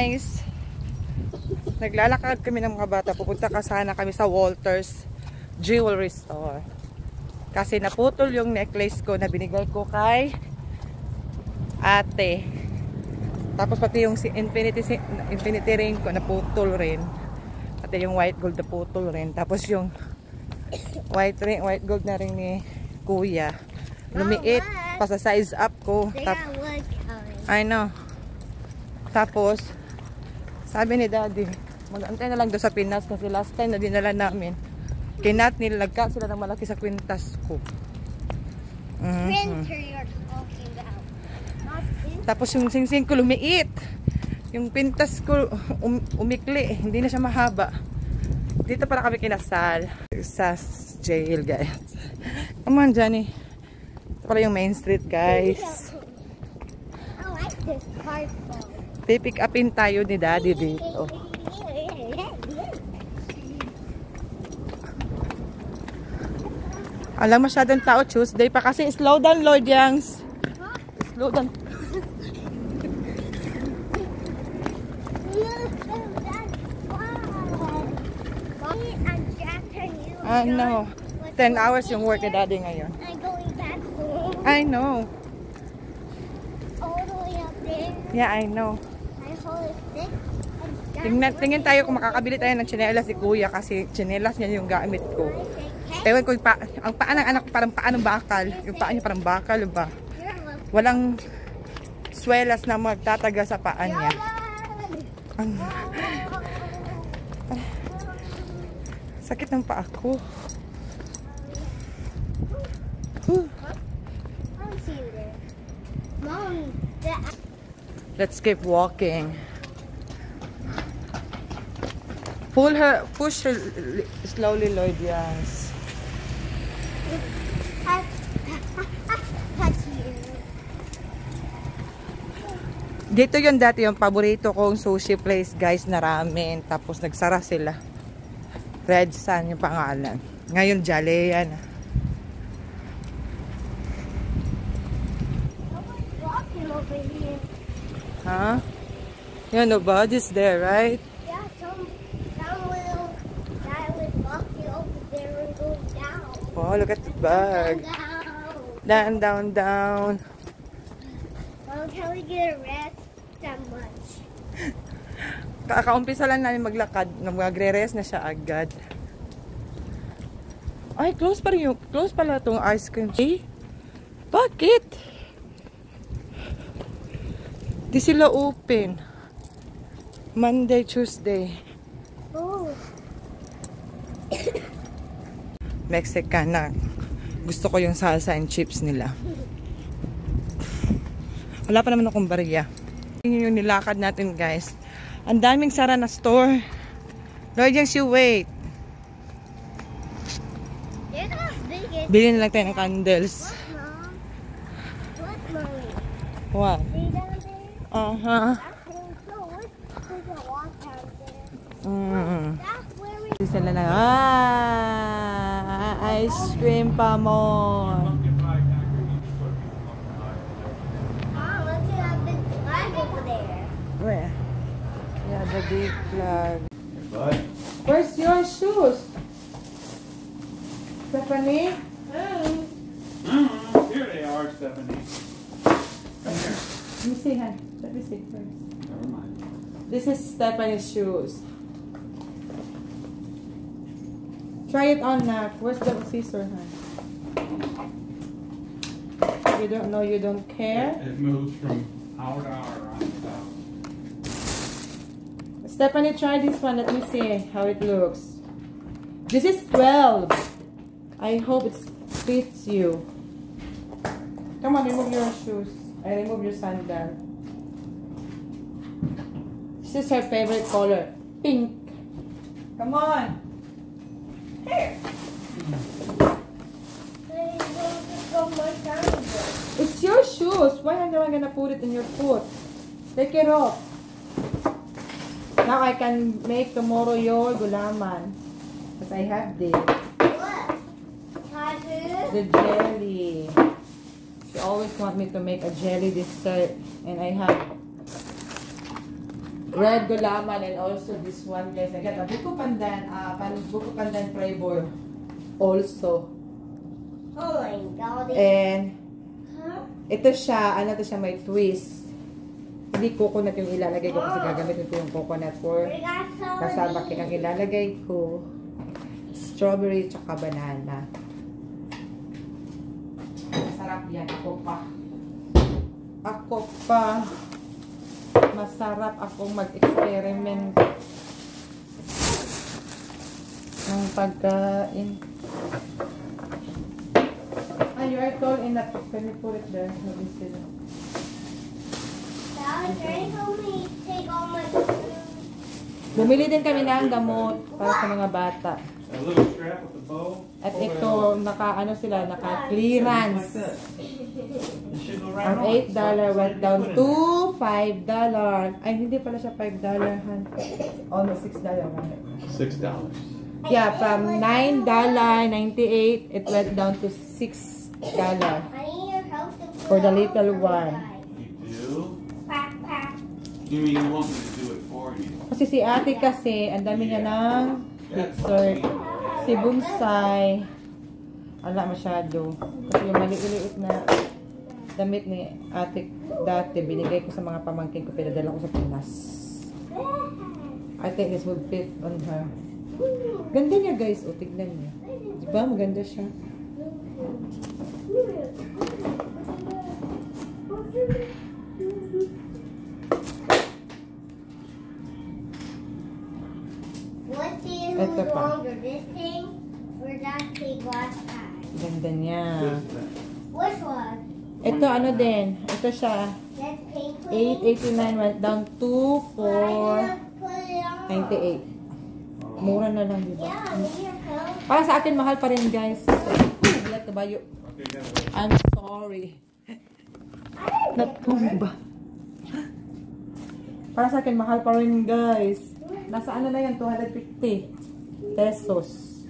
guys, naglalakad kami ng mga bata. Pupunta ka sana kami sa Walters Jewelry Store kasi naputol yung necklace ko na binigay ko kay ate. Tapos pati yung infinity ring ko naputol rin, pati yung white gold naputol rin. Tapos yung white gold na ring ni kuya lumiit pa sa size up ko. I know. Tapos sabi ni daddy, mag-antay na lang doon sa Pinas kasi last time na dinala namin kinat nilagka sila ng malaki sa kwintas ko. Tapos yung singsing ko lumiit, yung pintas ko umikli, hindi na siya mahaba. Dito para kami kinasal sa jail, guys. Come on, Johnny. Ito pala yung main street, guys. Pipick upin tayo ni daddy dito. Alam, masyadong tao Tuesday pa kasi. Slow down, Lord Yangs. Slow down. I know. 10 hours yung work ni daddy ngayon. I know. Yeah, I know. Tingin tayo kung makakabili tayo ng tsinelas si kuya kasi tsinelas niya yung gamit ko. Ewan ko, ang paa ng anak parang paa ng bakal. Yung paa niya parang bakal ba? Walang swelas na magtataga sa paa niya. Sakit ng paa ko. Let's keep walking. Push her slowly, Lloyd. Yes. Dito yun dati yung paborito kong sushi place, guys, na ramen. Tapos nagsara sila. Red Sun yung pangalan. Ngayon, Jalean. Huh? Yeah, nobody's there, right? Yeah, some guy was walking over there and going down. Oh, look at the bag. Down, down, down. Well, can we get a rest that much? Kakaumpisa lang namin maglakad. Magre-rest na siya agad. Ay, close pala itong ice cream. Eh? Bakit? Di sila open. Monday, Tuesday. Oh. Mexican na. Gusto ko yung salsa and chips nila. Wala pa naman akong bariya. Yun yung nilakad natin, guys. Ang daming sara na store. Lord, yung wait. Bilhin na lang tayo ng candles. What, Mommy? What? See down there? Uh-huh. There's a walk down there. That's where we... Sila na. Ice cream pa mo. Mom, let's see that big flag over there. Where? Yeah, the big flag. Bud? Where's your shoes? Stephanie? Here they are, Stephanie. Come here. Let me see, hon. Let me see first. Never mind. This is Stephanie's shoes. Try it on now. Where's the scissor, hon? You don't know, you don't care? It moves from hour to hour on the top. Stephanie, try this one. Let me see how it looks. This is 12. I hope it fits you. Come on, remove your shoes. I remove your sandal. This is her favorite color. Pink. Come on. Here. It's your shoes. Why am I gonna put it in your foot? Take it off. Now I can make tomorrow your gulaman. Because I have this. What? Tattoo? The jelly. She always want me to make a jelly dessert. And I have red gulaman, and also this one, guys. I got a buko pandan, buko pandan flavor also. Oh my god. And Huh? ito siya, ano to siya, may twist. Hindi coconut yung ilalagay ko kasi gagamitin ko yung coconut for We got some. kasama ang ilalagay ko. Strawberry tsaka banana. Masarap yan. Ako pa. Masarap akong mag-experiment ng pagkain. You are tall enough. Can you put it there? Dad, try to help me take all my food. Bumili din kami ng gamot para sa mga bata. A little strap with the bow. At ito, naka-clearance. It should go right Ang on. $8 went down to $5. Ay, hindi pala siya $5, Han. Almost $6. $6. Yeah, from $9.98, it went down to $6 I need your help to put for the all little of one. them. You do? Pack, pack. You mean you want me to do it for you? Kasi si ate kasi, ang dami niya ng dessert. Si Bunsay, wala masyado. Kasi yung maliit na damit ni ate dati, binigay ko sa mga pamangkin ko, pinadala ko sa Pinas. I think this would fit on her. Ganda niya guys, o tignan niya. Diba? Maganda siya. What thing Ito was pa. longer, this thing or that thing last time? Ganda niya. Which one? Ito ano din, ito siya. That pink one? $8.89 went down to I didn't put it on. $4.98. Mura na lang, diba? Yeah, I need your help. Para sa akin, mahal pa rin, guys. Let the bayo. I'm sorry. Natumba. Para sa akin, mahal pa rin, guys. Nasa ano na yan? 250 pesos.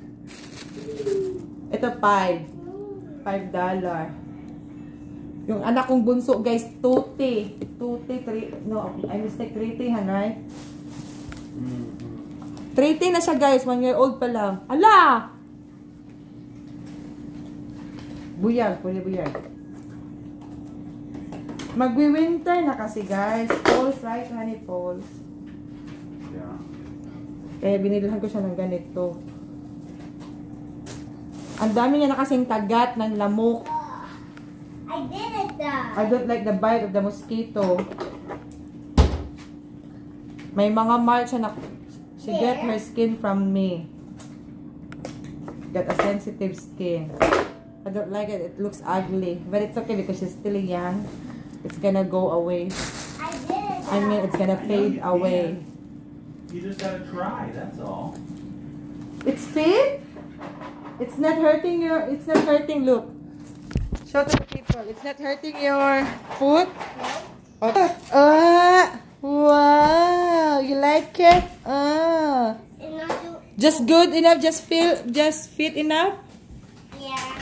Ito, $5. Yung anak kong bunso, guys, 3, no, I mistake, 3, right? 3 na siya, guys. 1 year old pa lang. Ala! Buyag. Pwede buyag. Magwi-winter na kasi, guys. Falls, right? Honey, falls. Yeah. Kaya binilhan ko siya ng ganito. Ang dami niya na kasing kagat ng lamok. I did it though. I don't like the bite of the mosquito. May mga marks siya na she get her skin from me. Got a sensitive skin. I don't like it. It looks ugly. But it's okay because she's still young. It's gonna go away. I did it. I mean, it's gonna fade away. You just gotta try, that's all. It's fade? It's not hurting your... It's not hurting, look. Show to the people. It's not hurting your foot? Wow! You like it? And not do, Just good enough? Just fit enough? yeah.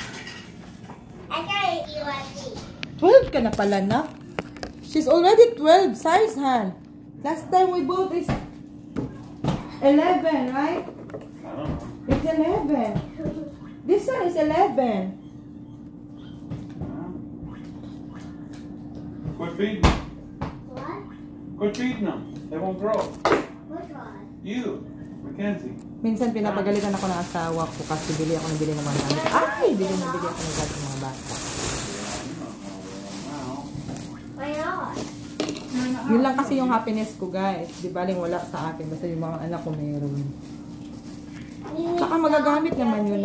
I gotta eat like this. 12 ka na pala na. She's already 12 size, Han. Last time we bought is 11, right? I don't know. It's 11. This one is 11. Quit feeding them. What? Quit feeding them. They won't grow. Which one? You, Mackenzie. Minsan pinapagalitan ako ng asawa ko kasi bili ako ng mga gamit. Ay! Bili ako ng gamit ng mga bata. Why not? Yun lang kasi yung happiness ko, guys. Di baling wala sa akin. Basta yung mga anak ko meron. Saka magagamit naman yun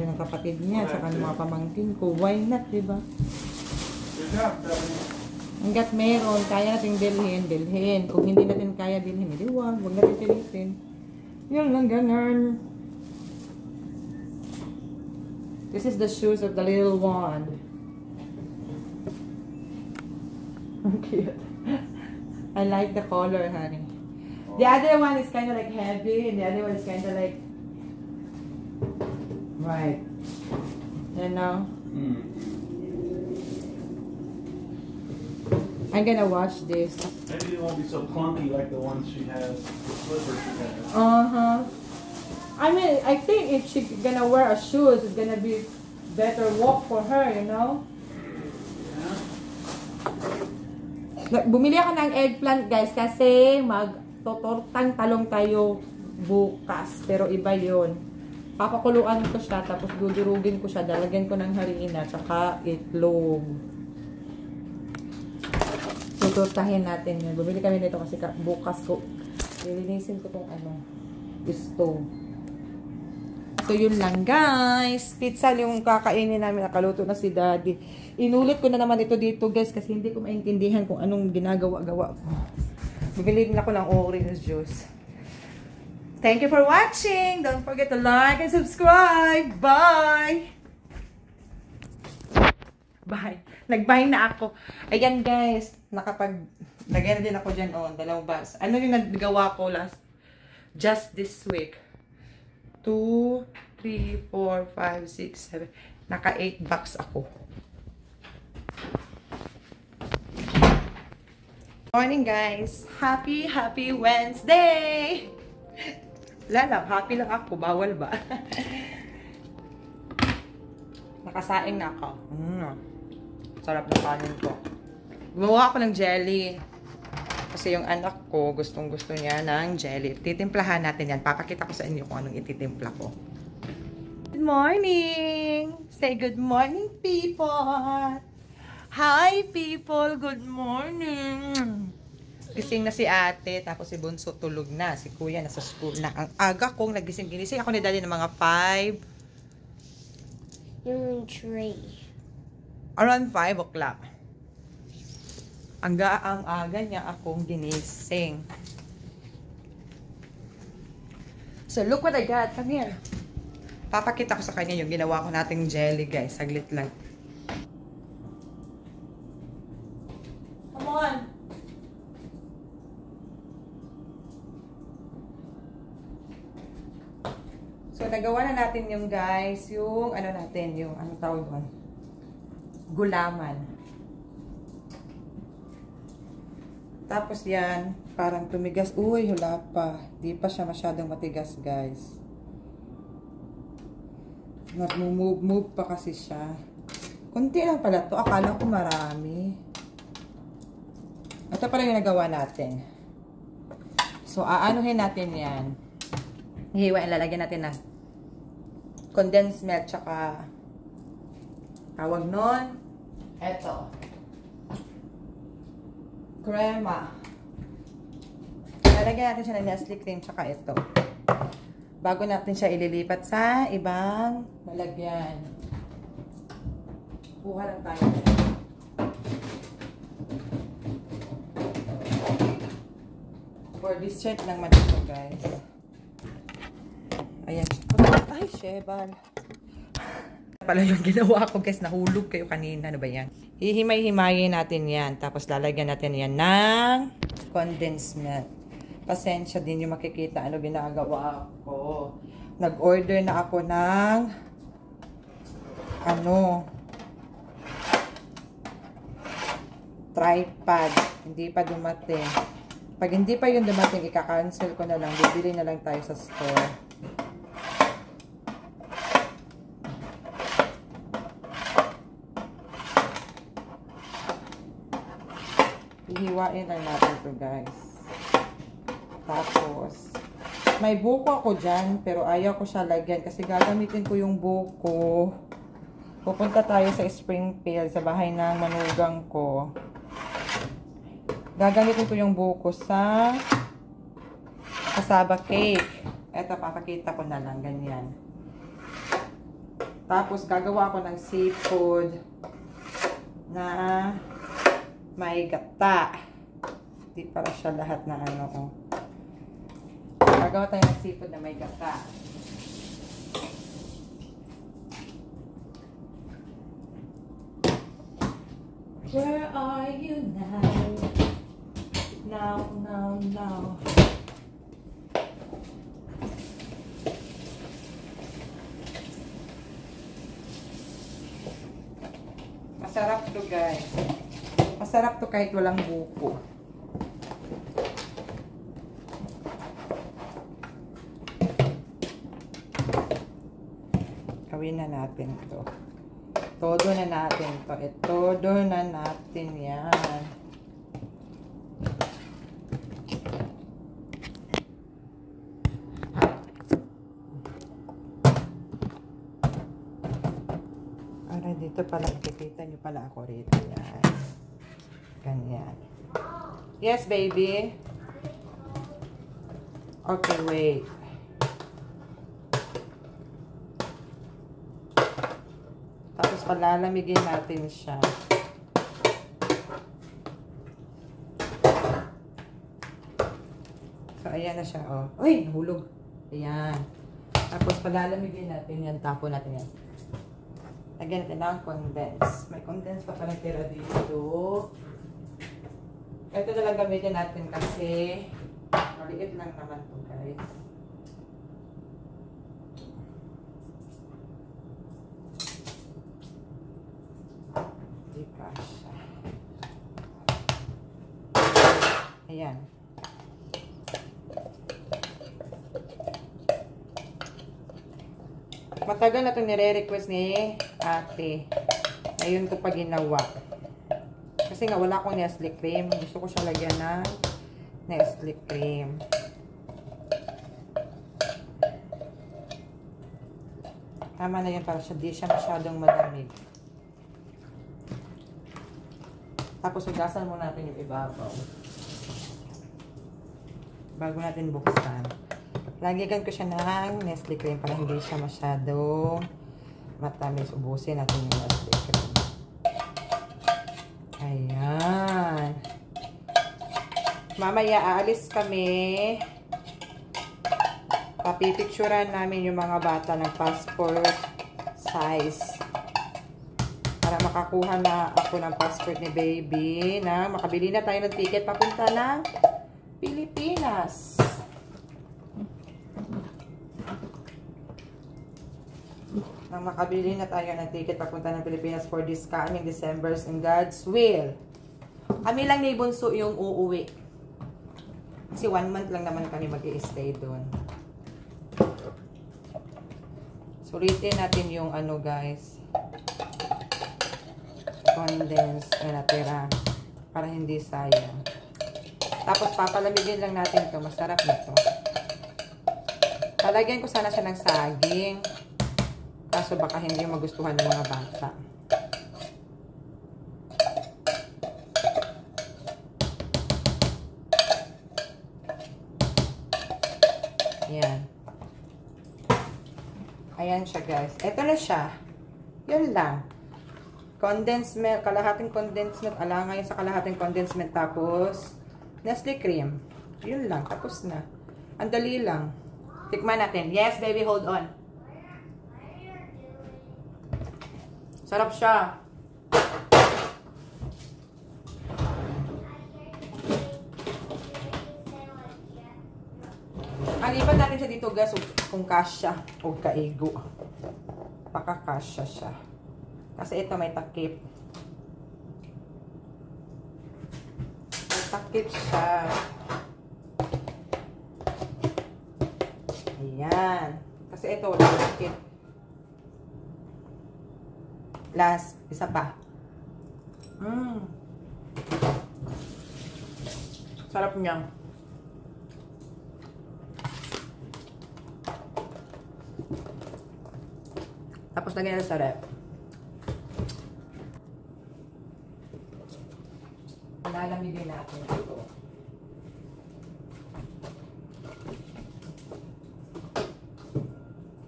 ng kapatid niya. Saka ng mga pamangkin ko. Why not, di ba? Good job, Stephanie. Hanggat meron, kaya natin bilhin. Kung hindi natin kaya bilhin, hindi wag natin pilitin. Yun lang, ganun. This is the shoes of the little one. Cute. I like the color, honey. The other one is kind of like heavy, and the other one is kind of like... Right. You know? I'm gonna wash this. Maybe it won't be so clunky like the ones she has, the slippers she has. Uh-huh. I mean, I think if she's gonna wear a shoes, it's gonna be better walk for her, you know? Bumili ako ng eggplant, guys, kasi magtotortang talong tayo bukas. Pero iba yun. Papakuluan ko siya, tapos dudurugin ko siya, dalagyan ko ng harina, tsaka itlog. Tuturtahin natin yun. Bumili kami nito kasi bukas ko. Lilinisin ko tong stove. So, yun lang, guys. Pizza yung kakainin namin. Nakaluto na si Daddy. Inulit ko na naman ito dito, guys, kasi hindi ko maintindihan kung anong ginagawa-gawa ko. Bumili din ako ng orange juice. Thank you for watching. Don't forget to like and subscribe. Bye! Bye. Nag-bye na ako. Ayan, guys. Lagyan na din ako dyan, dalawang bus. Ano yung nagawa ko just this week? 2, 3, 4, 5, 6, 7. Naka 8 bucks ako. Morning, guys. Happy Wednesday! Wala lang. Happy lang ako. Bawal ba? Nakasaing na ako. Sarap ng kanin ko. Gumawa ako ng jelly. Kasi yung anak ko, gustong-gusto niya ng jelly. Titimplahan natin yan. Papakita ko sa inyo kung anong ititimpla ko. Good morning! Say good morning, people! Hi, people! Good morning! Gising na si ate, tapos si Bunso tulog na. Si kuya nasa school na. Ang aga kong nagising-ginising ako ni Daddy ng mga 5. Yung 3. Around 5 o'clock. Ang aga niya akong ginising. So, look what I got. Come here. Papakita ko sa kanya yung ginawa ko nating jelly, guys. Saglit lang. Come on. So, nagawa na natin yung, guys, yung, anong tawag doon? Gulaman. Tapos yan, parang tumigas. Uy, wala pa. Di pa siya masyadong matigas, guys. Nag-move pa kasi siya. Kunti lang pala to. Akala ko marami. Ito pala yung nagawa natin. So, aanuhin natin yan. Hihiwain, lalagyan natin na condensed milk, tsaka tawag nun, eto. Crema. Lalagyan natin siya ng Nestle cream, tsaka ito. Bago natin siya ililipat sa ibang lalagyan. Kuha lang tayo. For dessert lang man ito, guys. Ayan. Ay, shebal. Pala yung ginawa ko, guys. Nahulog kayo kanina. Ano ba yan? Hihimay-himayin natin yan. Tapos lalagyan natin yan ng condensed milk. Pasensya din yung makikita ano ginagawa ko. Nag-order na ako ng tripod. Hindi pa dumating. Pag hindi pa yung dumating, ika-cancel ko na lang. Bibili na lang tayo sa store. Hihiwain lang natin ito, guys. Tapos, may buko ako dyan, pero ayaw ko siya lagyan kasi gagamitin ko yung buko. Pupunta tayo sa Springfield, sa bahay ng manugang ko. Gagamitin ko yung buko sa cassava cake. Eto, papakita ko na lang, ganyan. Tapos, gagawa ko ng seafood na may gata. Hindi para siya lahat na Gagawa tayo ng seafood na may gata. Where are you now? Now. Masarap to, guys. Masarap to kahit walang buko. Gawin na natin to. Todo na natin to. Todo na natin yan. Para dito pala, ikikita nyo pala ako rito. Yan. Ganyan. Yes, baby. Okay, wait. Tapos palalamigin natin siya. So, ayan na siya, oh. Uy, nahulog. Ayan. Tapos palalamigin natin yan. Tapo natin yan. Lagyan natin ng condense. May condense pa pala tira dito. Ito na lang gamitin natin kasi maliit lang naman to, guys. Hindi kasha. Ayan. Matagal na itong nire-request ni ate. Ngayon ko pa ginawa. Kasi nga wala akong Nestle cream. Gusto ko siya lagyan ng Nestle cream. Tama na yun para siya, di siya masyadong madamig. Tapos hugasan muna natin yung ibabaw. Bago natin buksan. Lagyan ko siya ng Nestle cream para hindi siya masyadong matamis. Ubusin natin yung Nestle cream. Ayan. Mamaya aalis kami. Papipicturean namin yung mga bata ng passport size. Para makakuha na ako ng passport ni baby na makabili na tayo ng ticket papunta ng Pilipinas. Nang makabili na tayo ng ticket papunta ng Pilipinas for this coming December's in God's will. Kami lang ni Bunso yung uuwi. Kasi 1 month lang naman kami mag-i-stay doon. Sulitin natin yung ano, guys. Condense na natira. Para hindi sayang. Tapos papalamigin lang natin to. Masarap nito. Palagyan ko sana siya ng saging. Kaso baka hindi magustuhan ng mga bata. Ayan. Ayan siya, guys. Ito na siya. Yun lang. Condensed milk. Kalahating condensed milk. Alangay sa kalahating condensed milk. Tapos, Nestle cream. Yun lang. Tapos na. Ang dali lang. Tikman natin. Yes, baby. Hold on. Sarap siya. Alipan natin siya dito, guys, kung kasya o kaigo. Pakakasya siya. Kasi ito may takip. May takip siya. Ayan. Kasi ito wala takip. Last, isa pa. Sarap niya. Tapos lagyan na sa rep. Lalamigin natin ito.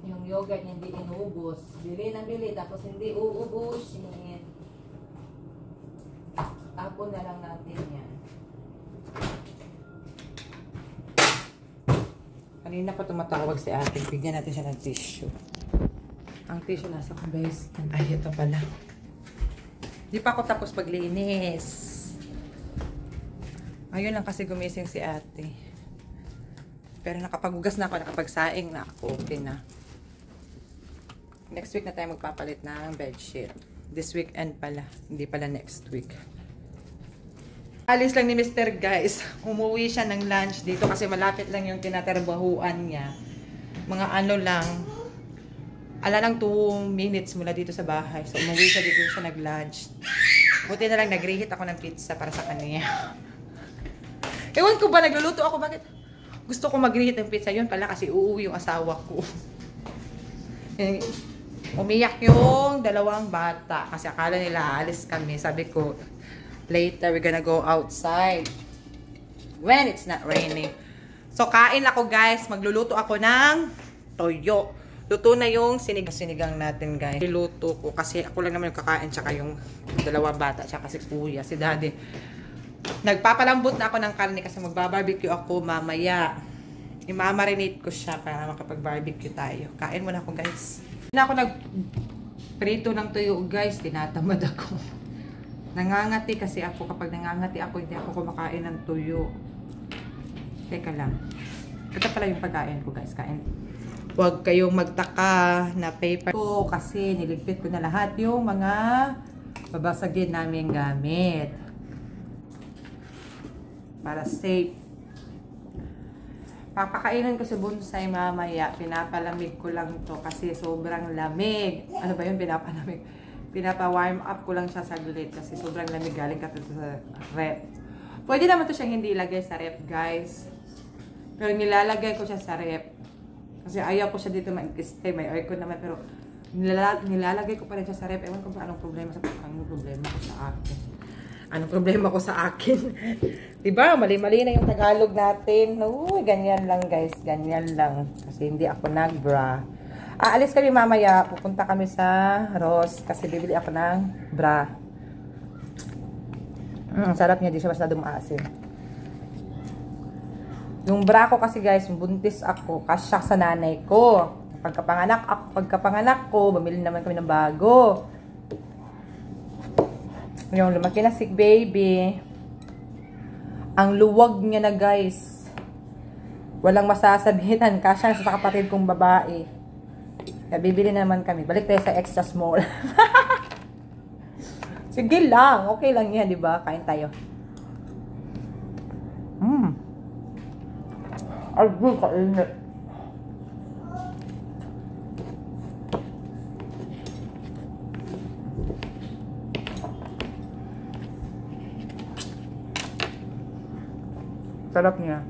Yung yogurt hindi inubos. Bili ng bili tapos hindi uubusin. Tapon na lang natin yan. Kanina pa tumatawag si ate. Bigyan natin siya ng tissue. Ang tissue nasa ko, guys. Ay, ito pala. Di pa ako tapos paglinis. Ayun lang kasi gumising si ate. Pero nakapaghugas na ako, nakapagsaing na ako. Okay na. Next week na tayo magpapalit ng bedsheet. This weekend pala. Hindi pala next week. Alis lang ni Mr. guys. Umuwi siya ng lunch dito kasi malapit lang yung tinatrabahuan niya. Mga ano lang. Ala lang 2 minutes mula dito sa bahay. So umuwi siya dito siya nag-lunch. Buti na lang nag-reheat ako ng pizza para sa kanya. Ewan ko ba, nagluluto ako. Bakit? Gusto ko mag-reheat ng pizza. Yun pala kasi uuwi yung asawa ko. Umiyak yung 2 bata. Kasi akala nila alis kami. Sabi ko, later we're gonna go outside. When it's not raining. So kain ako guys. Magluluto ako ng toyo. Luto na yung sinigang natin guys. Niluto ko kasi ako lang naman yung kakain. Tsaka yung 2 bata. Tsaka si kuya, si daddy. Nagpapalambot na ako ng karne kasi magbabarbecue ako mamaya. Imamarinate ko siya para makapag-barbecue tayo. Kain muna ako guys. Hindi na ako nag-prito ng tuyo guys. Tinatamad ako. Nangangati kasi ako. Kapag nangangati ako, hindi ako kumakain ng tuyo. Teka lang. Ito pala yung pagkain ko guys. Kain. Huwag kayong magtaka na paper ko kasi niligpit ko na lahat yung mga babasagin namin gamit. Para safe. Papakainin ko sa bonsai mamaya. Pinapalamig ko lang to kasi sobrang lamig. Ano ba yun? Pinapalamig. Pinapa-warm up ko lang siya saglit kasi sobrang lamig galing ka sa rep. Pwede naman to siyang hindi ilagay sa rep guys. Pero nilalagay ko siya sa rep. Kasi ayaw ko siya dito mag-stay. May aircon naman pero nilalagay ko pa rin siya sa rep. Ewan ko ba anong problema ko sa akin. Anong problema ko sa akin? Diba? Mali-mali na yung Tagalog natin. Uy, ganyan lang guys. Ganyan lang. Kasi hindi ako nag-bra. Aalis kami mamaya. Pupunta kami sa Ross. Kasi bibili ako ng bra. Sarap niya. Di siya masyadong maasim. Yung bra ko kasi guys, buntis ako. Kasya sa nanay ko. Pagkapanganak ko, bumili naman kami ng bago. Yung lumaki na si baby. Ang luwag niya na guys. Walang masasabihan. Kasya sa kapatid kong babae. Kaya bibili naman kami. Balik tayo sa extra small. Sige lang. Okay lang yan, diba? Kain tayo. Ay, kainit. Sarap niya.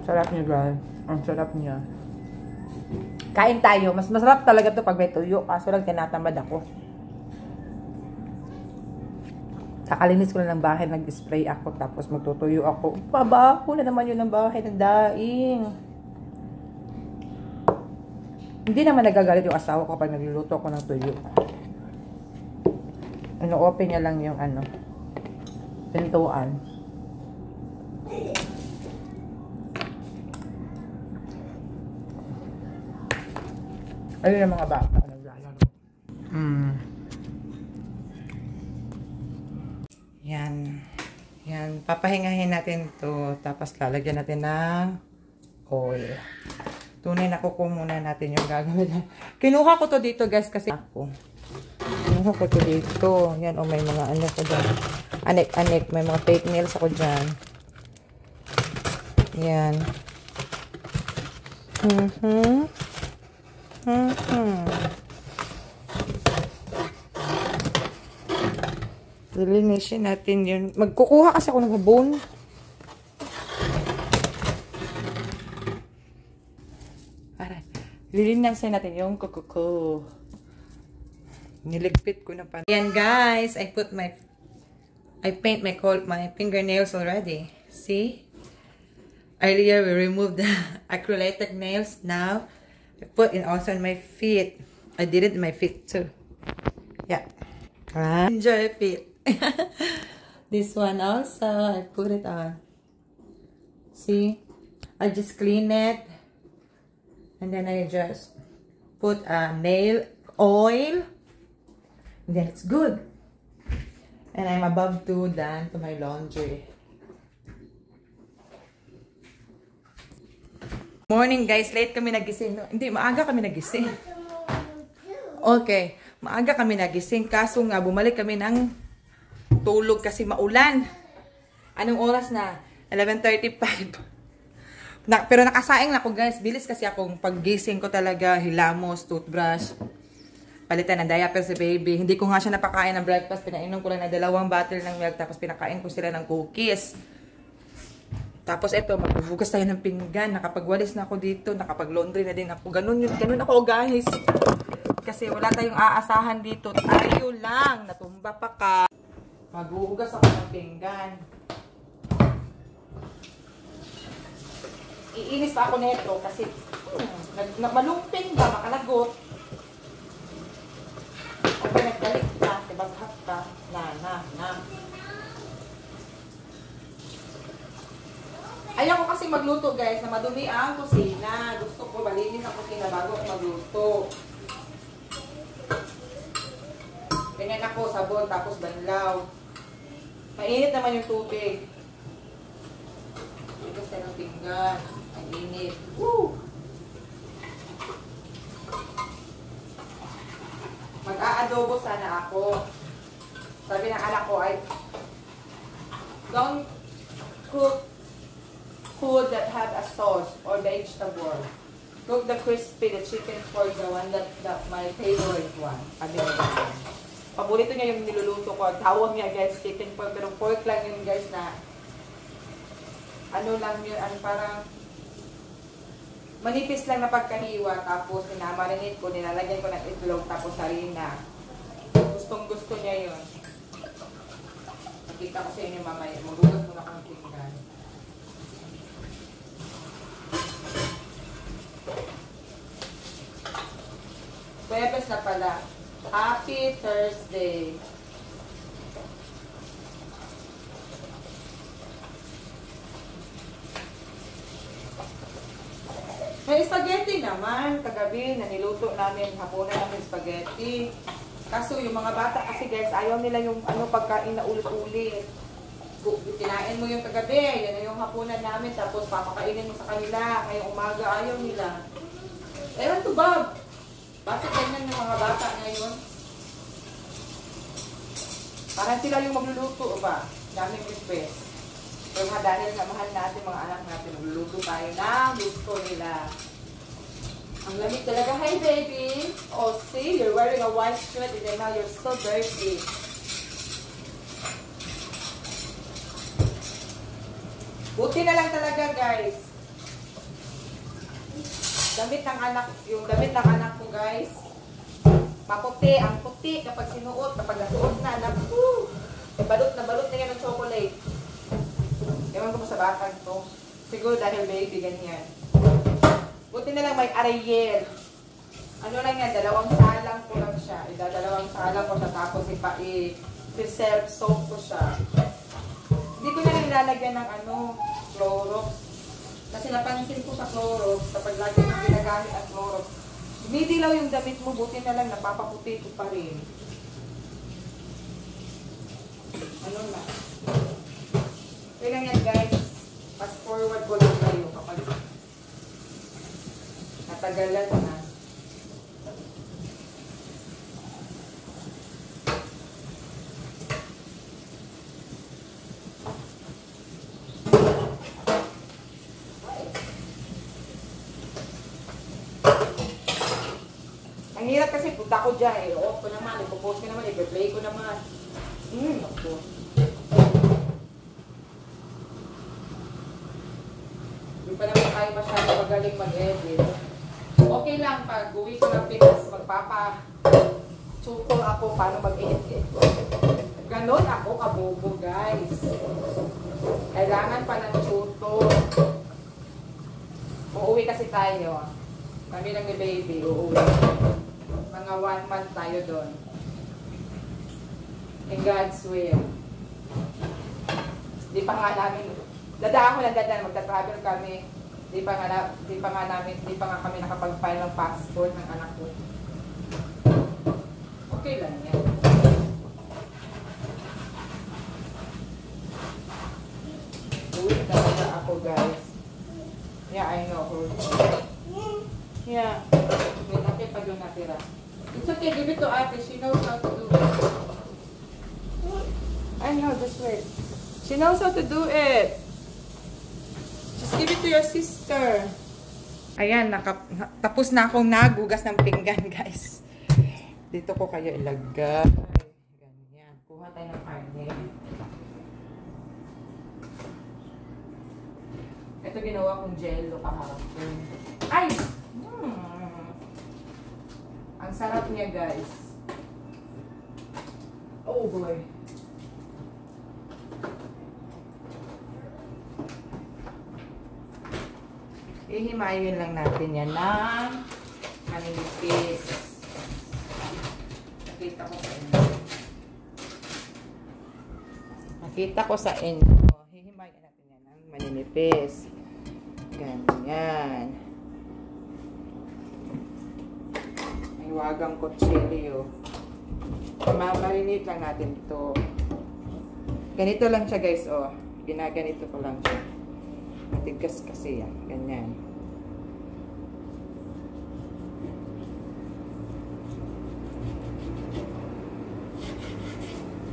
Sarap niya guys. Ang sarap niya. Kain tayo. Mas masarap talaga to pag may tuyo. Kaso lang tinatamad ako. Kakalinis ko na ng bahay, nag-spray ako, tapos magtutuyo ako. Pabaho na naman yun ng bahay ng daing. Hindi naman nagagalit yung asawa ko pag nagluluto ako ng tuyo. Open niya lang yung pintuan. Ayun yung mga bata naglalaro. Yan. Yan. Papahingahin natin to. Tapos lalagyan natin ng oil. Tunay na kuko muna natin yung gagawin. Kinuha ko to dito guys kasi ako. Kinuha ko to dito. Yan o may mga ano ko dyan. Anik-anik. May mga fake nails ako dyan. Yan. Lilinisin natin yun. Magkukuha kasi ako ng sabon. Para lilinisin natin yung kuko. Niligpit ko na pa. Ayan guys, I paint my fingernails already. See? Earlier we removed the acrylic nails. Now I put it also on my feet. I did it in my feet too. Yeah. Enjoy feet. This one also, I put it on. See? I just clean it. And then I just put a nail oil. And then it's good. And I'm about to done to my laundry. Morning guys, late kami nagising. No? Hindi, maaga kami nagising. Okay, maaga kami nagising. Kaso nga, bumalik kami ng tulog kasi maulan. Anong oras na? 11:35. Pero nakasaing na ako guys. Bilis kasi akong paggising ko talaga. Hilamos, toothbrush. Palitan ng diaper si baby. Hindi ko nga siya napakain ng breakfast. Pinainom ko lang na 2 bottle ng milk. Tapos pinakain ko sila ng cookies. Tapos eto, maghuhugas tayo ng pinggan. Nakapagwalis na ako dito. Nakapag-laundry na din ako. Ganun yun. Ganun ako guys. Kasi wala tayong aasahan dito. Tayo lang. Natumba pa ka. Maghuhugas ako ng pinggan. Iinis pa ako neto kasi malumping ba? Makalagot. Ang nagdalik ka. Tibaghat ka. Na. Ayaw ko kasi magluto guys na madumi ang kusina. Gusto ko malinis ang kusina bago ako magluto. Ganyan ako, sabon, tapos banlaw. Mainit naman yung tubig. Ito sa ng pinggan. Ang init. Woo! Mag-aadobo sana ako. Sabi ng anak ko ay don't cook food that have a sauce or vegetable. Cook the crispy, the chicken pork, the one that my favorite one. Paborito niya yung niluluto ko. Tawag niya guys, chicken pork. Pero pork lang yun guys na ano lang yun, parang manipis lang na pagkahiwa. Tapos sinamarinate ko, nilalagyan ko ng itlog, tapos harina. Gustong gusto niya yun. Nakita ko sa inyo mamaya. Magugas muna ko ng pinggan. Webes na pala. Happy Thursday. May spaghetti naman. Kagabi, naniluto namin. Hapunan namin spaghetti. Kaso yung mga bata kasi guys, ayaw nila yung pagkain na ulit-ulit. Kinain mo yung kagabi. Yan na yung hapunan namin. Tapos papakainin mo sa kanila. Ngayong umaga, ayaw nila. Ewan to Bob. Bakit ganyan yung mga bata ngayon? Parang sila yung magluluto ba? Daming request. Pero dahil nga mahal natin mga anak natin, magluluto tayo ng gusto nila. Ang lamig talaga. Hi baby! Oh see, you're wearing a white shirt and then now you're so dirty. Buti na lang talaga guys. Damit ng anak, yung damit ng anak ko guys, maputi, ang puti kapag sinuot, kapag nasuot na, balot na yan ng chocolate. Ewan ko sa batang to. Siguro dahil baby, ganyan. Buti na lang may Ariel. Ano lang yan, 2 salang ko lang siya. Dalawang salang ko siya, tapos i-self soap ko siya. Hindi ko na lang ilalagyan ng Clorox. Kasi napansin ko sa Clorox, kapag lagi mo ginagamit ang Clorox, dumidilaw yung damit mo, buti na lang napapaputi ko pa rin. Ano na? Kailan yan guys, fast forward ko lang kayo kapag natagalan na. Ang hirap kasi punta ko dyan eh. Off ko naman, ipopost ko naman, i-play ko naman. Ako. Hindi pa naman tayo masyado magaling mag-edit. Okay lang, pag uwi ko ng Pinas, magpapa-tutor ako paano mag-edit. Ganon ako kabobo guys. Kailangan pa ng tutor. Uuwi kasi tayo. Kami lang ni baby, uuwi. Mga 1 month tayo doon. In God's will. Di pa nga namin, magta-travel kami. Di pa nga kami nakapag-file ng passport ng anak ko. Okay lang yan. Uwi talaga ako guys. Yeah, I know. Hold on. Yeah. Wait, ate pa doon natira. It's okay, give it to ate. She knows how to do it. I know, just wait. She knows how to do it. Just give it to your sister. Ayan, tapos na akong nagugas ng pinggan, guys. Dito ko kayo ilagay. Ganyan. Kuha tayo ng karne. Ito ginawa kong jello kahapon. Ay! Ang sarap niya, guys. Oh boy. Ihimayin lang natin yan ng maninipis. Nakita ko sa inyo. Nakita ko sa inyo. Hihimayin natin yan ng maninipis. Ganyan. May wagang kutsilyo. Mamarinate lang natin ito. Ganito lang siya, guys, oh. Ginaganito ko lang siya. Matigas kasi yan. Ganyan.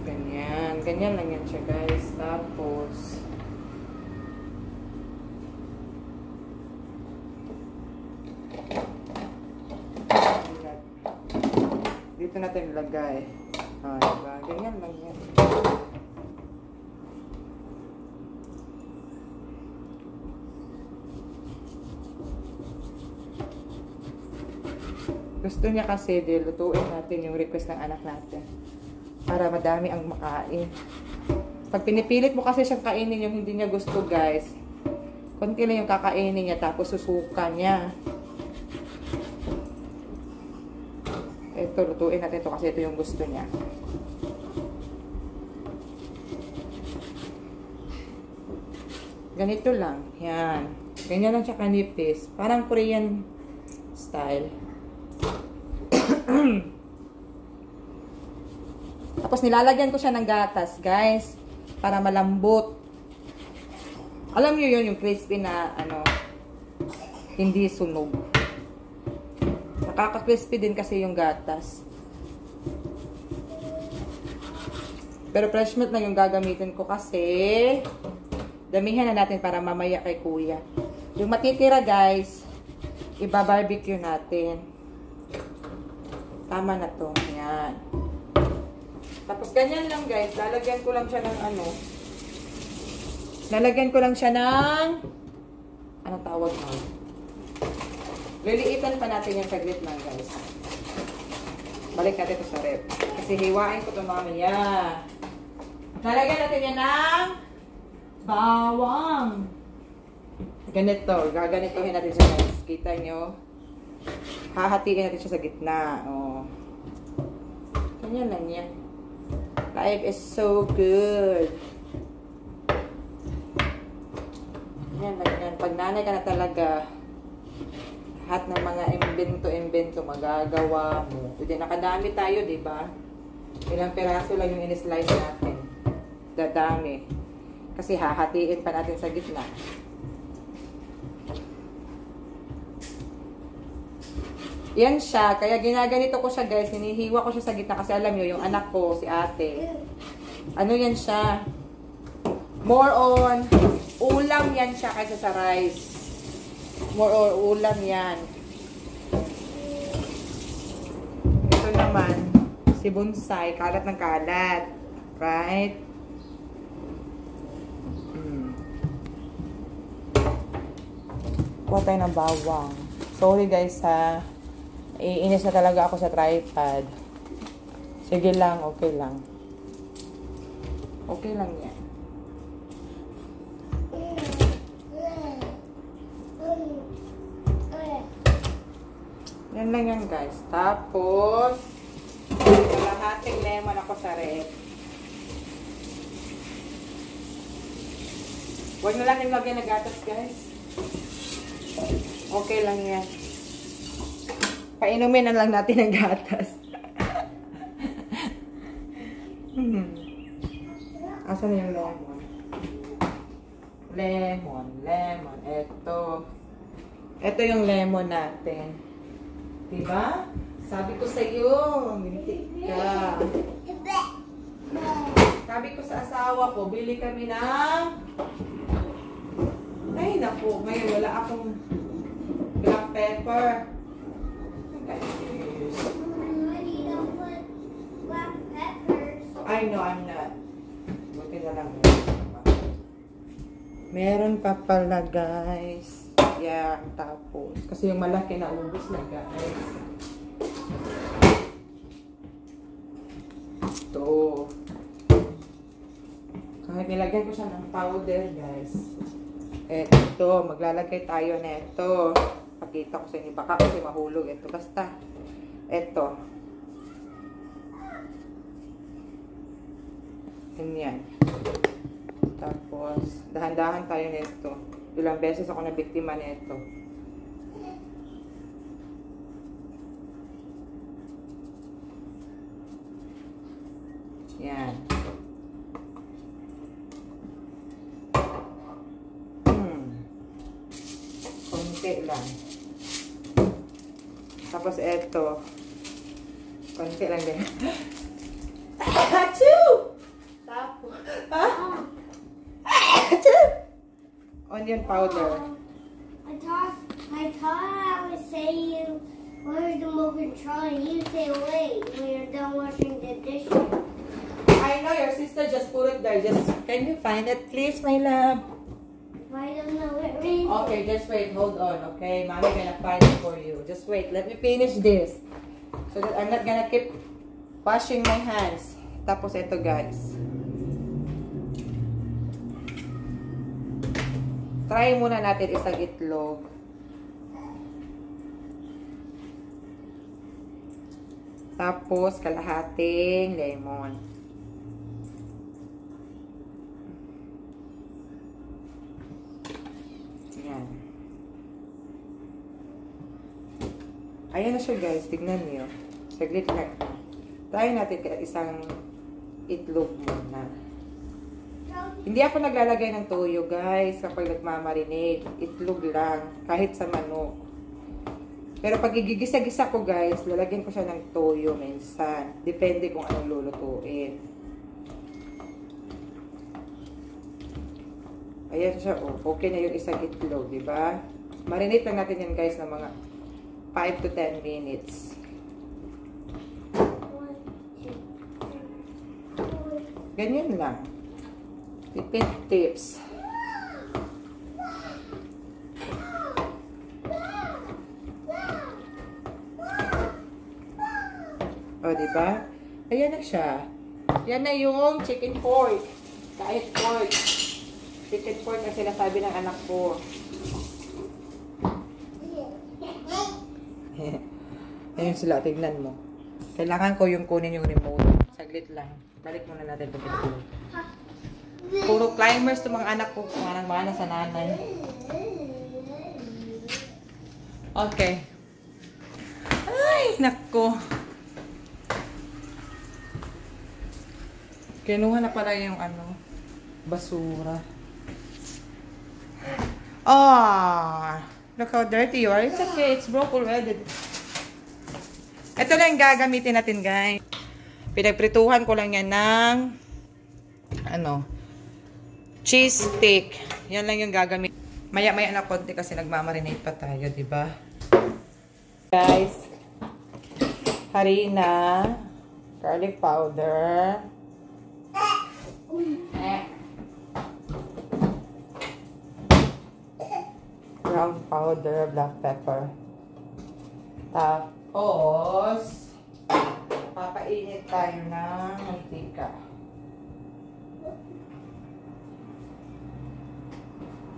Ganyan. Ganyan lang yan siya, guys. Tapos, dito natin ilagay. Diba? Ganyan lang yan. Gusto niya kasi dilutuin natin yung request ng anak natin. Para madami ang makain. Pag pinipilit mo kasi siyang kainin yung hindi niya gusto, guys, konti lang yung kakainin niya tapos susuka niya. Ito, lutuin natin ito kasi ito yung gusto niya. Ganito lang. Yan. Ganyan lang siya kanipis. Parang Korean style. Tapos nilalagyan ko siya ng gatas, guys. Para malambot. Alam niyo yun, yung crispy na, ano, hindi sunog. Nakaka-crispy din kasi yung gatas. Pero fresh milk na yung gagamitin ko kasi damihan na natin para mamaya kay kuya. Yung matitira, guys, iba-barbecue natin. Tama na to. Ayan. Tapos ganyan lang, guys. Lalagyan ko lang siya ng ano. Lalagyan ko lang siya ng anong tawag mo? Liliitan pa natin yung saglit lang, guys. Balik natin ito sa rep. Kasi hiwain ko ito mamaya. Lalagyan natin yan ng bawang. Ganito. Gaganitohin natin siya, guys. Kita nyo? Hahatiin natin siya sa gitna. Oh. Ganyan lang yan. Life is so good. Yan lang yan. Pag nanay ka na talaga, lahat ng mga imbento magagawa mo. Hindi, nakadami tayo, diba? Ilang peraso lang yung in-slice natin. Dadami. Kasi hahatiin pa natin sa gitna. Yan siya. Kaya ginaganito ko siya, guys. Hinihiwa ko siya sa gitna. Kasi alam nyo, yung anak ko, si ate. Ano yan siya? More on, ulam yan siya kaysa sa rice. More on, ulam yan. Ito naman, si bonsai. Kalat ng kalat. Right? Kuha tayo ng bawang. Sorry, guys, ha. Iinis na talaga ako sa tripod. Sige lang, okay lang. Okay lang yan. Yan lang yan, guys. Tapos, kalahating lemon ako sa rep. Huwag na lang yung lagyan ng gatas, guys. Okay lang yan. Painumin na lang natin ng gatas. Asan na yung lemon? Lemon. Ito. Ito yung lemon natin. Diba? Sabi ko sa iyo, mintik ka. Sabi ko sa asawa ko, bili kami ng... Ay, naku. Ngayon, wala akong black pepper. I know, I'm not. Buti na lang. Meron pa pala, guys. Yeah, tapos. Kasi yung malaki na ubos na, guys. Ito. Kahit nilagyan ko siya ng powder, guys. Ito, maglalagay tayo na ito. Pakita ko sa inyo. Baka kasi mahulog ito. Basta, ito. Ganyan. Tapos, dahan-dahan tayo nito. Ilang beses ako nabiktima nito. Yan. Konti lang. Tapos ito. Konti lang din. Achoo! Tapos, onion powder. I thought I would say you where's the milk control and you say wait when you're done washing the dishes. I know your sister just put it there. Just can you find it, please, my love? I don't know it really. Okay, just wait. Hold on. Okay, mommy gonna find it for you. Just wait. Let me finish this so that I'm not gonna keep washing my hands. Tapos ito, guys. Try muna natin isang itlog. Tapos, kalahating lemon. Ayan. Ayan na siya, guys. Tignan niyo. Saglit lang. Try natin isang itlog muna. Hindi ako naglalagay ng toyo, guys, kapag nagmamarinate. Itlog lang, kahit sa manok. Pero pag igigisa-gisa ko, guys, lalagyan ko siya ng toyo minsan. Depende kung anong lulutuin. Ayan siya, oh. Okay na yung isang itlog, di ba? Marinate lang natin yan, guys, ng mga 5 to 10 minutes. Ganyan lang. Tipid tips. O, diba? Ayan na siya. Yan na yung chicken pork. Kahit pork. Chicken pork ang sinasabi ng anak ko. Ayun sila, tignan mo. Kailangan ko yung kunin yung remote. Saglit lang. Balik muna natin ito. Puro climbers to mga anak ko. Mga nasa nanay. Okay. Ay, nako. Kinuha na pala yung ano, basura. Oh, look how dirty you are. It's okay. It's broke already. Ito lang yung gagamitin natin, guys. Pinagprituhan ko lang yan ng ano, cheese stick. Yan lang yung gagamit. Maya-maya na konti kasi nagmamarinate pa tayo, di ba? Guys, harina, garlic powder, brown powder, black pepper. Tapos, papainit tayo ng mantika.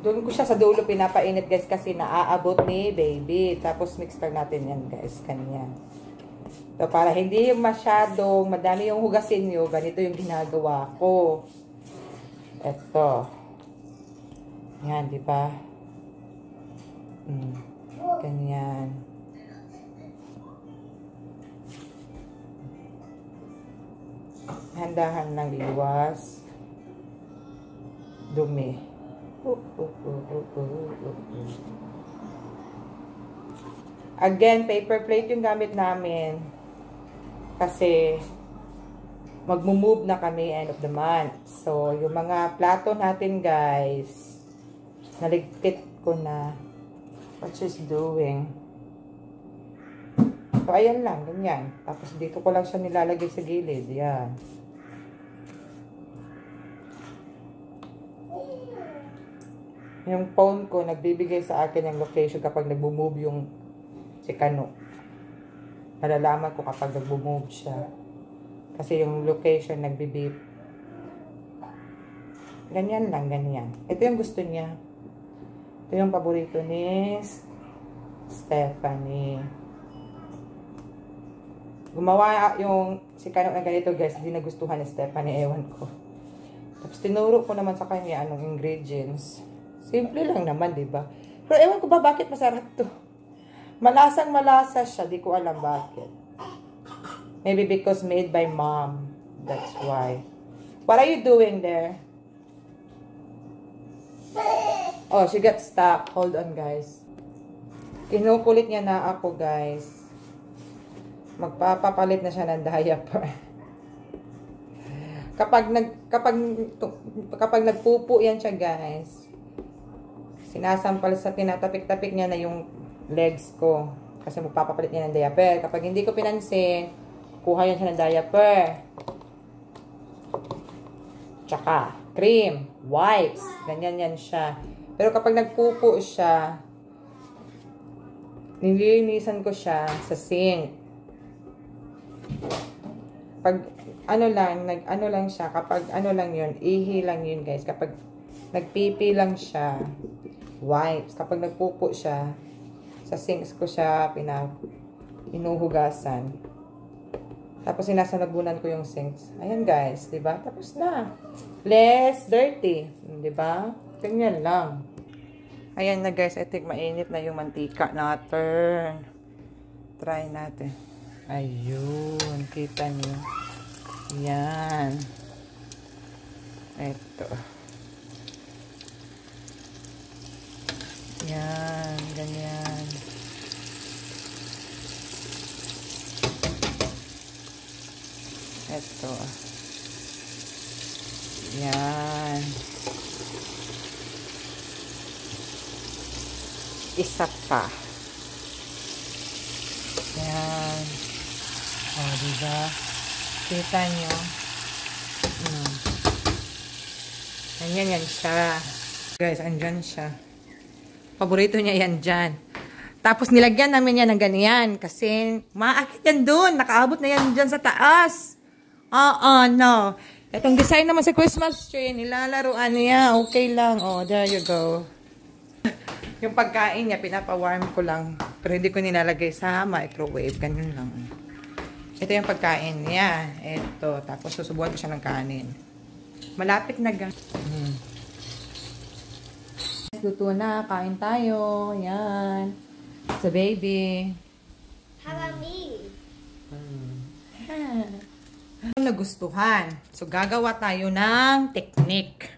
Doon ko siya sa dulo pinapainit, guys, kasi naaabot ni baby. Tapos mix lang natin yan, guys, kanyan. So, para hindi masyadong madami yung hugasin nyo, ganito yung ginagawa ko. Ito. Yan, di ba? Ganyan. Handahan ng liwas. Dumi. Again, paper plate yung gamit namin. Kasi, magmo-move na kami end of the month. So, yung mga plato natin, guys, naligpit ko na. What she's doing. So, ayan lang, ganyan. Tapos, dito ko lang siya nilalagay sa gilid. Yan. Yung phone ko, nagbibigay sa akin yung location kapag nagbo-move yung si Kano. Malalaman ko kapag nagbo-move siya. Kasi yung location nagbibip. Ganyan lang, ganyan. Ito yung gusto niya. Ito yung paborito ni Stephanie. Gumawa yung si Kano na ganito, guys. Hindi nagustuhan ni Stephanie, ewan ko. Tapos tinuro ko naman sa kanya anong ingredients. Simple lang naman, diba? Pero ewan ko ba bakit masarap to. Malasang malasa siya. Di ko alam bakit. Maybe because made by mom. That's why. What are you doing there? Oh, she got stuck. Hold on, guys. Kinukulit niya na ako, guys. Magpapapalit na siya ng diaper. Kapag nagpupo yan siya, guys, sinasampal sa tinatapik-tapik niya na yung legs ko. Kasi magpapapalit niya ng diaper. Kapag hindi ko pinansin, kuha yan siya ng diaper. Tsaka, cream, wipes. Ganyan yan siya. Pero kapag nagpupo siya, nililinisan ko siya sa sink. Pag ano lang siya, kapag ano lang yun, ihi lang yun, guys. Kapag nagpipi lang siya, wipes. Kapag nagpupo siya, sa sinks ko siya inuhugasan. Tapos sinasanabunan ko yung sinks. Ayan, guys, 'di ba? Tapos na. Less dirty, 'di ba? Ganyan lang. Ayan na, guys. I think mainit na yung mantika natin. Try natin. Ayun, kita niyo. Yan. Ito. Yan, ganyan. Ito. Yan. Isa pa. Yan. O, diba? Kita nyo. Ganyan yan siya. Guys, andyan siya. Paborito niya yan dyan. Tapos nilagyan namin yan ng ganyan. Kasi maakit yan dun. Nakaabot na yan dyan sa taas. No. Itong design naman sa Christmas tree. Nilalaroan niya. Okay lang. Oh, there you go. Yung pagkain niya, pinapawarm ko lang. Pero hindi ko nilalagay sa microwave. Ganyan lang. Ito yung pagkain niya. Ito. Tapos susubuan ko siya ng kanin. Malapit na ga. Luto na. Kain tayo. Yan. It's a baby. How about me? Nagustuhan. So, gagawa tayo ng technique.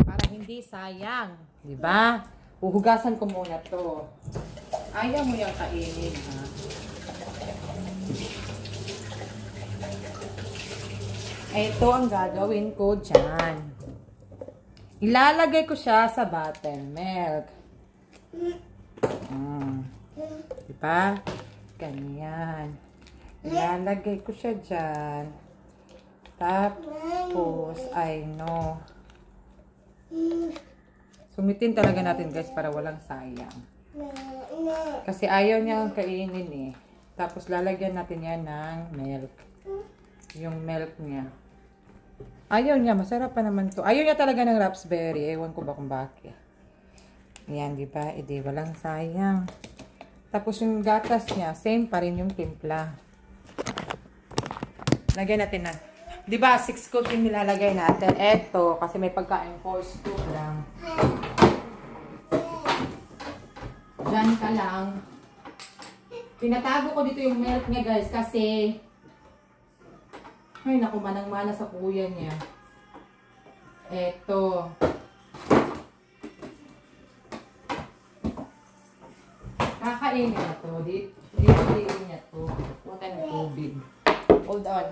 Para hindi sayang. Diba? Uhugasan ko muna to. Ayaw mo yung kainin, ha? Ito ang gagawin ko dyan. Ilalagay ko siya sa buttermilk. Diba? Ganyan. Ilalagay ko siya dyan. Tapos, sumitin talaga natin, guys, para walang sayang. Kasi ayaw niya kainin eh. Tapos, lalagyan natin yan ng milk. Yung milk niya. Ayaw niya. Masarap pa naman to. Ayaw niya talaga ng raspberry. Ewan ko ba kung bakit. Yan, diba? Di walang sayang. Tapos yung gatas niya, same pa rin yung timpla. Lagyan natin na. Diba, 6 scoop yung nilalagay natin. Eto, kasi may pagkain 4 scoop lang. Diyan ka lang. Pinatago ko dito yung milk niya, guys, kasi ay, naku, manang-mana sa kuya niya. Eto. Kakainin na to. Dito niya to. Huwag tayo ng tubig. Hold on.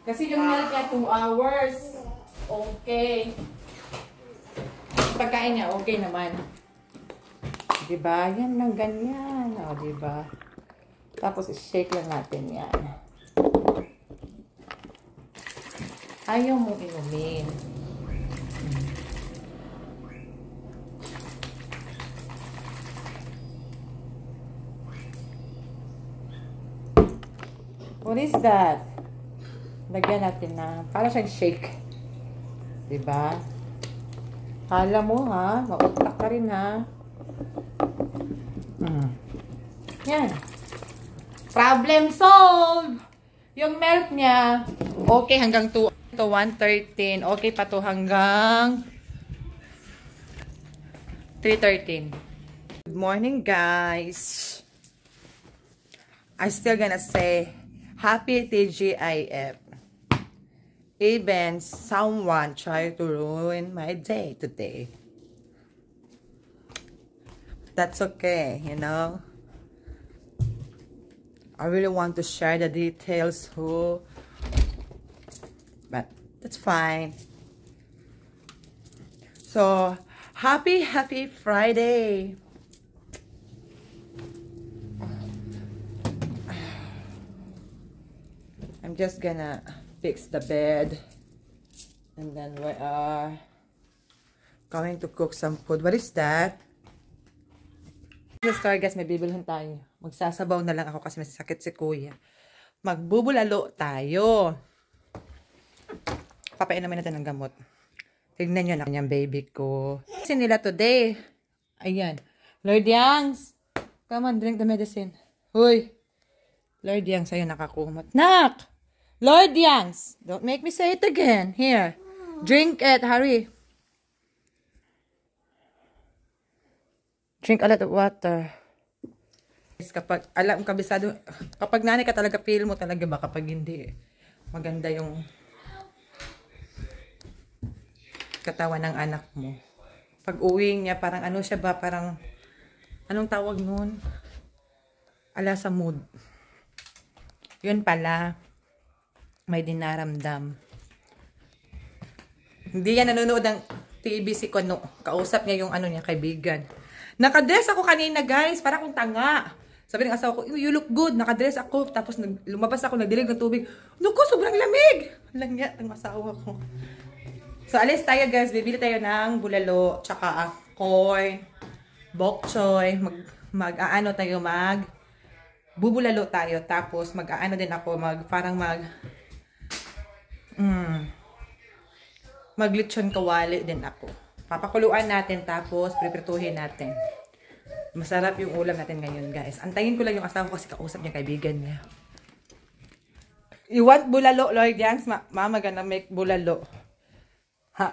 Kasi yung milk niya 2 hours. Okay. Pagkain niya, okay naman. Diba? Yan lang ganyan. O, diba? Tapos, shake lang natin yan. Ayaw mong inumin. What is that? Lagyan natin na, para siyang shake. Diba? Kala mo ha, mautak ka rin ha. Yan. Problem solved! Yung milk niya, okay hanggang 2. Ito 1:13. Okay pa to hanggang 3:13. Good morning guys. I still gonna say happy TGIF. Even someone tried to ruin my day today. That's okay, you know. I really want to share the details who, but that's fine. So, happy Friday. I'm just gonna fix the bed and then we are going to cook some food. What is that? Sa store guys, may bibilhin tayo. Magsasabaw na lang ako kasi may sakit si kuya. Magbubulalo tayo. Papainumin natin ng gamot. Tignan nyo na kanyang baby ko. Kasi nila today. Ayan. Lord Yangs. Come on, drink the medicine. Huy. Lord Yangs, sa'yo nakakumot. Nak! Lord Yangs. Don't make me say it again. Here. Drink it. Hurry. Drink a lot of water. Kapag, alam, kabisado, kapag nanay ka talaga, feel mo talaga ba kapag hindi, maganda yung katawan ng anak mo. Pag uwi niya, parang ano siya ba, parang, anong tawag nun? Ala sa mood. Yun pala, may dinaramdam. Hindi yan nanonood ng TV si Kono. Kausap niya yung ano niya, kaibigan. Nakadress ako kanina guys, para akong tanga. Sabi ng asawa ko, you look good. Nakadress ako, tapos lumabas ako, nagdilig ng tubig. Naku, sobrang lamig! Langyat ang asawa ko. So, alis tayo guys. Bibili tayo ng bulalo, tsaka corn, bok choy. Mag-aano tayo, bubulalo tayo. Tapos, mag-aano din ako, maglitsyon kawali din ako. Papakuluan natin, tapos pripirtuhin natin. Masarap yung ulam natin ngayon, guys. Antayin ko lang yung asawa ko kasi kausap niya, kaibigan niya. You want bulalo, Lord Yangs? Mama gonna make bulalo. Ha?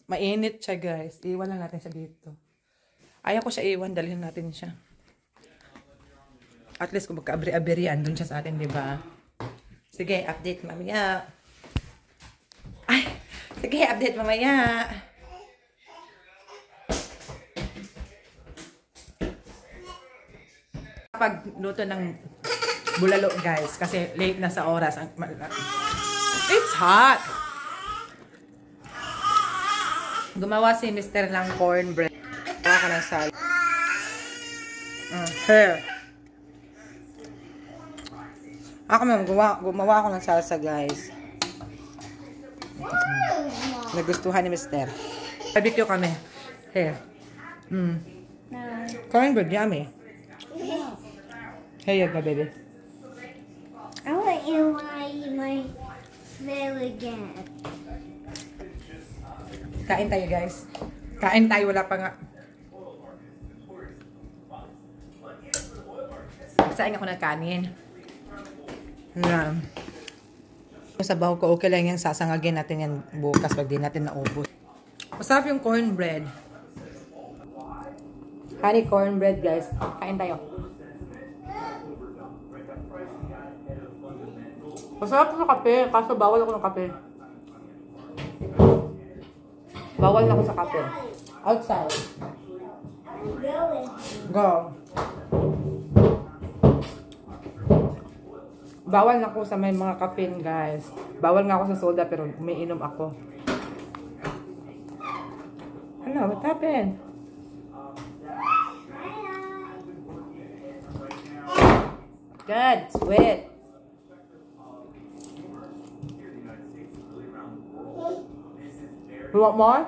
Mainit siya, guys. Iwan lang natin siya dito. Ayaw ko siya iwan, dalhin natin siya. At least kung magka-abri-abirian, dun siya sa atin, di ba? Sige, update mamaya. Sige, update mamaya. Pagluto ng bulalo guys, kasi late na sa oras. It's hot! Gumawa si Mr. ng cornbread. Gumawa ka ng salad. Here. Ako naman, gumawa ako ng salsa guys. Nagustuhan ni Mr. Barbecue kami. Here. Cornbread, yummy. Here you go, baby. I want you when I eat my veil again. Kain tayo, guys. Kain tayo, wala pa nga. Magsaing ako ng kanin. Sabaw ko, okay lang yan. Sasangagin natin yan bukas pag di natin naubos. Masarap yung cornbread. Honey cornbread, guys. Kain tayo. Masarap sa kape, kaso bawal ako ng kape. Bawal na ako sa kape. Outside. Really? Go. Bawal na ako sa may mga caffeine, guys. Bawal nga ako sa soda, pero umiinom ako. Hello, what happened? Good, sweet. You want more?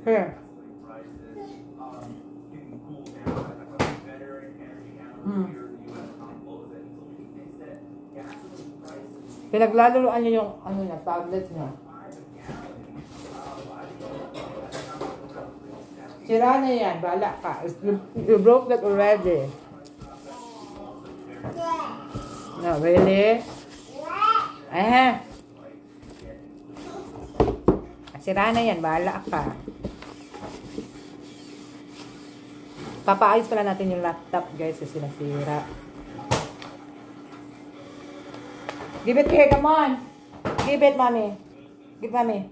Here. Pinaglalaroan niyo yung ano niya, tablet niya. Sira na yan, bala ka. You broke that already. No, really? Sira na yan, bala ka. Papaayos pala natin yung laptop, guys, kasi nasira. Give it here, come on. Give it, mommy. Give mommy.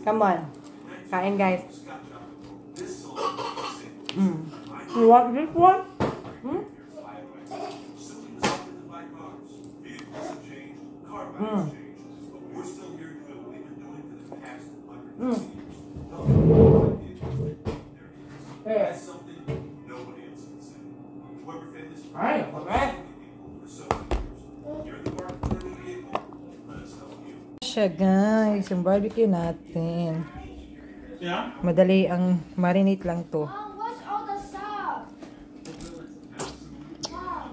Come on. Kain, guys. You want this one? Siya, guys, yung barbecue natin. Yeah? Madali ang marinate lang to. Oh, what's all the stuff? Wow.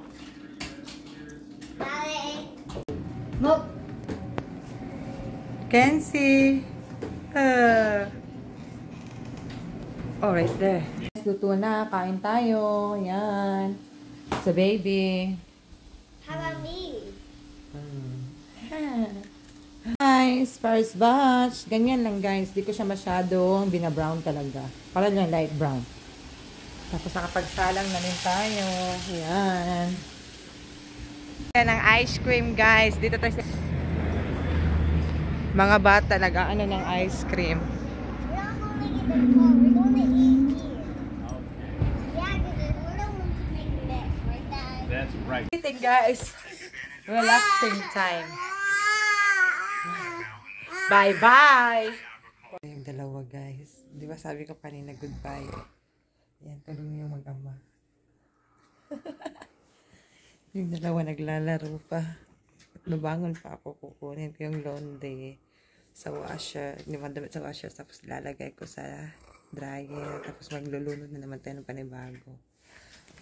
Look. Kenzie. Oh, right there. Luto na. Kain tayo. Yan. Sa baby. How about me? Guys, first batch. Ganyan lang, guys. Di ko siya masyadong binabrown talaga. Para lang light brown. Tapos nakapagsalang na rin tayo. Ayan. Yan ang ice cream, guys. Dito tayo sa mga bata nag-aano ng ice cream. We're not going to get the car. We're going to eat here. Yeah, because we're the ones to make mess, right, Dad? That's right. Eating, guys. Relaxing time. Bye-bye! Yung dalawa, guys. Di ba sabi ko kanina goodbye? Yan, tulong yung mag-ama. Yung dalawa naglalaro pa. Nabangon pa ako, kukunin ko yung laundry sa washer. Yung damit sa washer, tapos lalagay ko sa dryer. Tapos maglulunod na naman tayo ng panibago.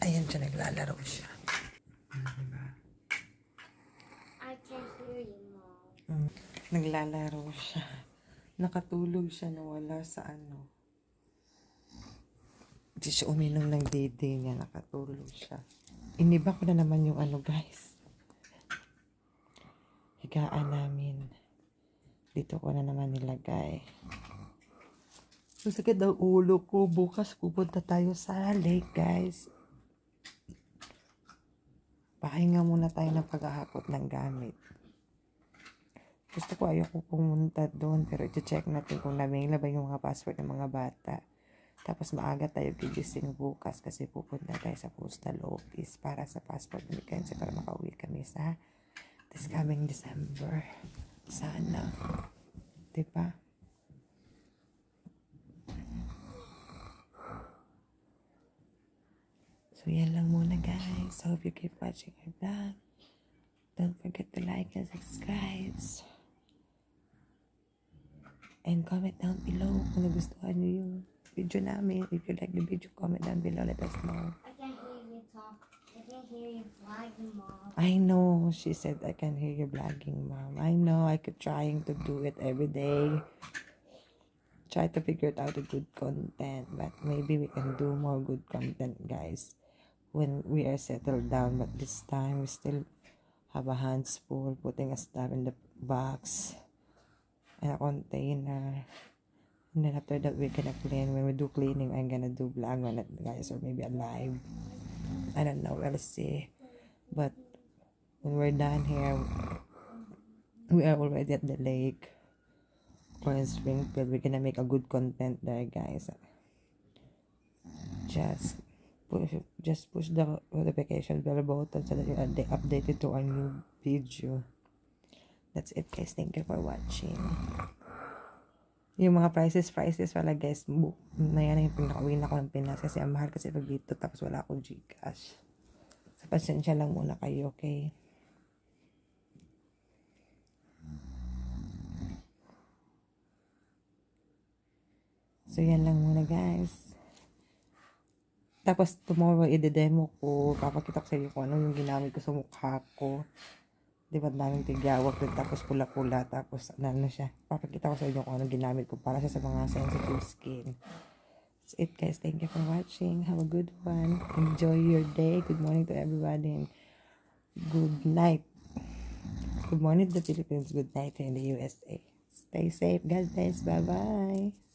Ayan siya, naglalaro siya. Diba? I can't hear you, Mom. Naglalaro siya. Nakatulog siya na wala sa ano. Hindi siya uminom ng dede niya. Nakatulog siya. Iniba ko na naman yung ano, guys. Higaan namin. Dito ko na naman nilagay. Masakit ang ulo ko. Bukas pupunta tayo sa lake, guys. Pahinga muna tayo ng paghahakot ng gamit. Gusto ko ayoko pumunta doon, pero i-check natin kung nabingla ba yung mga passport ng mga bata. Tapos maaga tayo gigising bukas kasi pupunta tayo sa postal office para sa passport ni Kenzie para makauwi kami sa this coming December. Sana. Diba? So yan lang muna, guys. Hope you keep watching our vlog. Don't forget to like and subscribe. And comment down below kung nagustuhan nyo yung video namin. If you like the video, comment down below. Let us know. I can't hear you talk. I can't hear you vlogging, Mom. I know. She said, I can hear you vlogging, Mom. I know. I keep trying to do it every day. Try to figure out a good content. But maybe we can do more good content, guys, when we are settled down. But this time, we still have a hands full putting a stuff in the box. And a container. And then after that, we're gonna clean. When we do cleaning, I'm gonna do vlog on it, guys, or maybe a live. I don't know. We'll see. But when we're done here, we are already at the lake or in Springfield. We're gonna make a good content there, guys. just push the notification bell button so that you are updated to our new video. That's it guys, thank you for watching. Yung mga prices pala guys, book na yan yung pinakauwi na ko ng Pinas kasi ang mahal kasi pag dito tapos wala akong Gcash. So pasensya lang muna kayo, okay? So yan lang muna guys. Tapos tomorrow i-demo ko, papakita ko sa inyo kung ano yung ginamit ko sa mukha ko. Diba daming tigyawak din, tapos pula-pula, tapos ano siya. Papakita ko sa inyo kung ano ginamit ko para siya sa mga sensitive skin. That's it guys, thank you for watching. Have a good one. Enjoy your day. Good morning to everybody and good night. Good morning to the Philippines, good night in the USA. Stay safe, God bless, bye-bye.